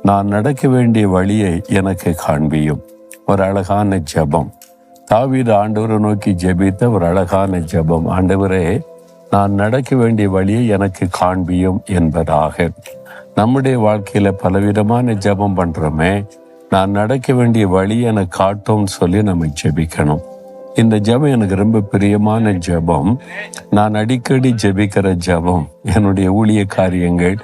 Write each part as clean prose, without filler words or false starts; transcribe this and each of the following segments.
நான் நடக்க வேண்டிய வழியை எனக்கு காண்பியும். ஒரு அழகான ஜெபம். தாவீது ஆண்டவரை நோக்கி ஜெபித்த ஒரு அழகான ஜெபம். ஆண்டவரே, நான் நடக்க வேண்டிய வழியை எனக்கு காண்பியும் என்பதாக. நம்முடைய வாழ்க்கையில பலவிதமான ஜெபம் பண்றோமே. நான் நடக்க வேண்டிய வழி எனக்கு காட்டும்னு சொல்லி நம்ம ஜெபிக்கணும். இந்த ஜெபம் எனக்கு ரொம்ப பிரியமான ஜெபம். நான் அடிக்கடி ஜெபிக்கிற ஜெபம். என்னுடைய ஊழிய காரியங்கள்,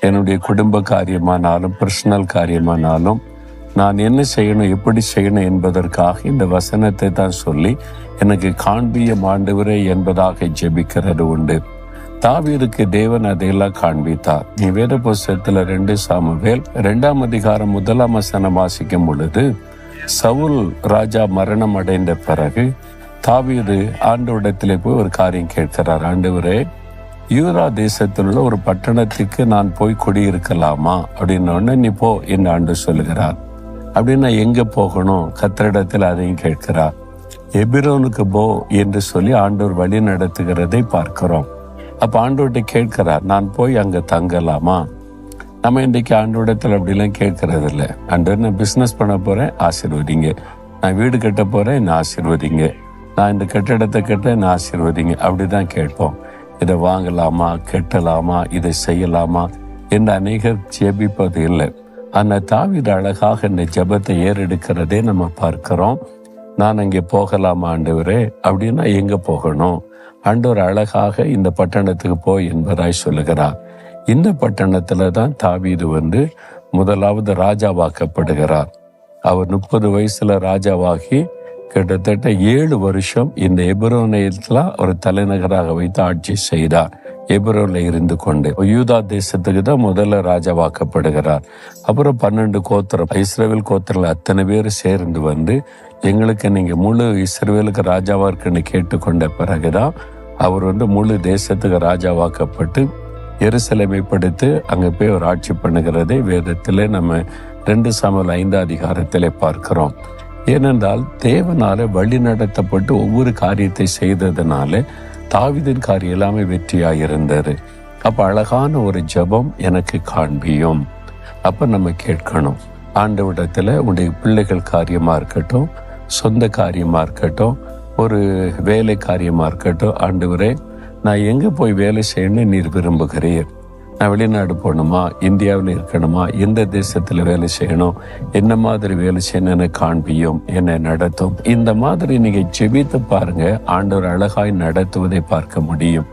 என்னுடைய குடும்ப காரியமானாலும் பர்சனல் காரியமானாலும் நான் என்ன செய்யணும், எப்படி செய்யணும் என்பதற்காக இந்த வசனத்தை தான் சொல்லி எனக்கு காண்பியும் ஆண்டவரே என்பதாக ஜெபிக்கிறது உண்டு. தாவீதுக்கு தேவன் அதையெல்லாம் காண்பித்தார். நீ வேத புஸ்தகத்துல 2 சாமுவேல் 2ஆம் அதிகாரம் 1ஆம் வசனம் வாசிக்கும் பொழுது, சவுல் ராஜா மரணம் அடைந்த பிறகு தாவீது ஆண்டவரிடத்திலே போய் ஒரு காரியம் கேட்கிறார். ஆண்டவரே, யூதா தேசத்தில் உள்ள ஒரு பட்டணத்துக்கு நான் போய் குடியிருக்கலாமா அப்படின்னு. நீ போ என்று ஆண்டு சொல்லுகிறார். அப்படின்னா எங்க போகணும்? கர்த்தரிடத்தில் அதையும் கேட்கிறார். எபிரோனுக்கு போ என்று சொல்லி ஆண்டவர் வழி நடத்துகிறதை பார்க்கிறோம். அப்ப ஆண்டவர்கிட்ட கேட்கிறார், நான் போய் அங்க தங்கலாமா? நம்ம இன்றைக்கு ஆண்டவரிடத்தில் அப்படிலாம் கேட்கறது இல்லை. ஆண்டவர், நான் பிசினஸ் பண்ண போறேன், ஆசீர்வதிங்க. நான் வீடு கட்ட போறேன், என்ன ஆசீர்வதிங்க. நான் இந்த கட்டிடத்தை கட்ட என்ன ஆசீர்வதிங்க. அப்படிதான் கேட்போம். இதை வாங்கலாமா, கட்டலாமா, இதை செய்யலாமா என்று அநேகர் ஜெபிப்பது இல்லை. ஆனா தாவீது அழகாக இந்த ஜெபத்தை ஏறெடுக்கிறதே நம்ம பார்க்கிறோம். நான் அங்கே போகலாமா ஆண்டவரே அப்படின்னா எங்க போகணும்? ஆண்டவர் அழகாக இந்த பட்டணத்துக்கு போய் என்பதாய் சொல்லுகிறார். இந்த பட்டணத்துல தான் தாவீது முதலாவது ராஜாவாக்கப்படுகிறார். அவர் 30 வயசுல ராஜாவாகி கிட்டத்தட்ட 7 வருஷம் இந்த எபிரோனில் ஒரு தலைநகராக வைத்து ஆட்சி செய்தார். எபிரோன்ல இருந்து கொண்டு யூதா தேசத்துக்கு தான் முதல்ல ராஜாவாக்கப்படுகிறார். அப்புறம் 12 கோத்திரம், இஸ்ரவேல் கோத்திரத்தில் அத்தனை பேர் சேர்ந்து எங்களுக்கு நீங்க முழு இஸ்ரவேலுக்கு ராஜாவா இருக்குன்னு கேட்டுக்கொண்ட பிறகுதான் அவர் முழு தேசத்துக்கு ராஜாவாக்கப்பட்டு எருசலேமை படுத்து அங்க போய் ஒரு ஆட்சி பண்ணுகிறதை வேதத்திலே நம்ம 2 சாமுவேல் 5ஆம் அதிகாரத்திலே பார்க்கிறோம். ஏனென்றால் தேவனால வழி நடத்தப்பட்டு ஒவ்வொரு காரியத்தை செய்ததுனால தாவீதின் காரியம் எல்லாமே வெற்றியாயிருந்தாரு. அப்ப அழகான ஒரு ஜெபம் எனக்கு காண்பியும். அப்ப நம்ம கேட்கணும், ஆண்டவரிடத்துல உடைய பிள்ளைகள் காரியமா இருக்கட்டும், சொந்த காரியமா இருக்கட்டும், ஒரு வேலை காரியமா இருக்கட்டும், ஆண்டவரே நான் எங்க போய் வேலை செய்யணும்னு நீர் விரும்புகிறீர்? நான் வெளிநாடு போகணுமா, இந்தியாவில் இருக்கணுமா, எந்த தேசத்துல வேலை செய்யணும், என்ன மாதிரி வேலை செய்யணும் என காண்பியும், என்னை நடத்தும். இந்த மாதிரி நீங்க ஜெபித்து பாருங்க, ஆண்டவர் அழகாய் நடத்துவதை பார்க்க முடியும்.